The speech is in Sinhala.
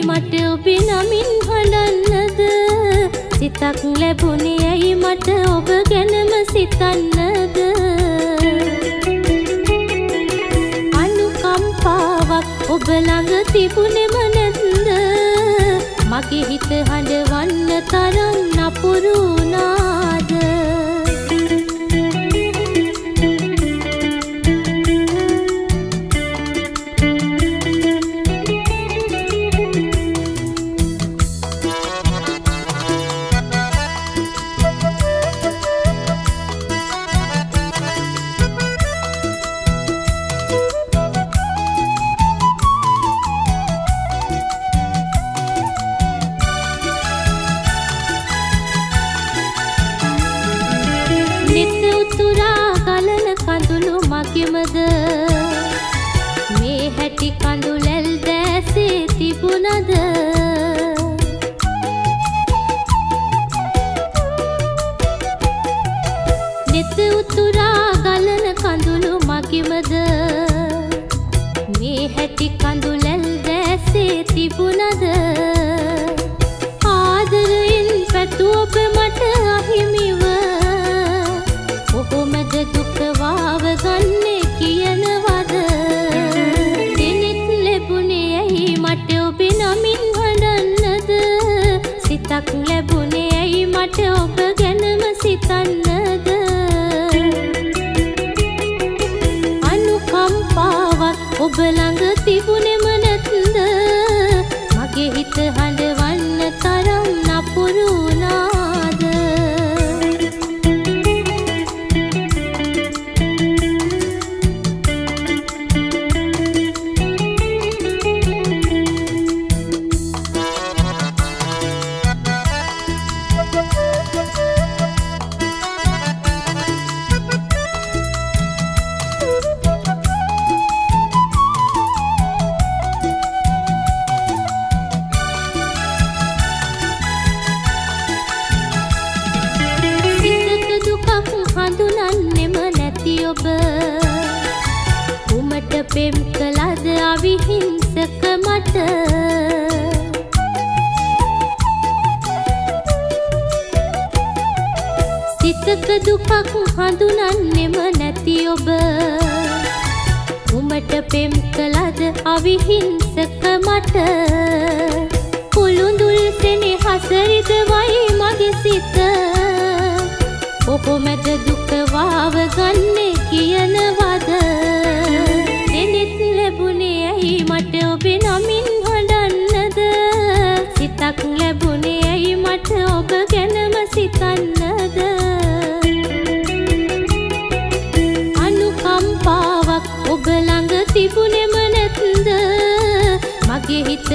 මට ඔබේ නමින් හඬන්නද සිතක් ලැබුණේ ඇයි මට ඔබ ගැනම සිතන්නද අනුකම්පාවක් ඔබ ළඟ තිබුණෙම නැද්ද මගේ හිත හඬවන්න තරම් නපුරු වුණාද මගෙමද මේ හැටි කඳුලැල් දැසේ තිබුණද නෙත උතුරා ගලන කඳුළු මගෙමද මේ හැටි කඳුලැල් දැසේ තිබුණද ආදරයෙන් පැතු ඔබ මට අහිමිව කොහොමද දුක වාව ගන්නේ කියනවද දිනෙත් ලැබුණේ ඇයි මට ඔබේ නමින් හඬන්නද සිතක් ලැබුණේ ඇයි මට ඔබ ගැනම සිතන්නද අනුකම්පාවක් ඔබ ළඟ තිබුණෙම නැත්ද මගේ හිත හඬවන්න තරම් නපුරු වුණාද හඳුනන්නෙම නැති ඔබ උමට පෙම් කළද අවිහිංසක මට සිතක දුකක් හඳුනන්නෙම නැති ඔබ උමට පෙම් කළද අවිහිංසක මට කුළුඳුල් සෙනෙහස රිදවයි මගේ සිත කොහොමද දුක වාව ගන්නේ කියනවද දෙනෙත් ලැබුණේ ඇයි මට ඔබේ නමින් හඬන්නද සිතක් ලැබුණේ ඇයි මට ඔබ ගැනම සිතන්නද අනුකම්පාවක් ඔබ ළඟ තිබුණෙම නැත්ද මගේ හිත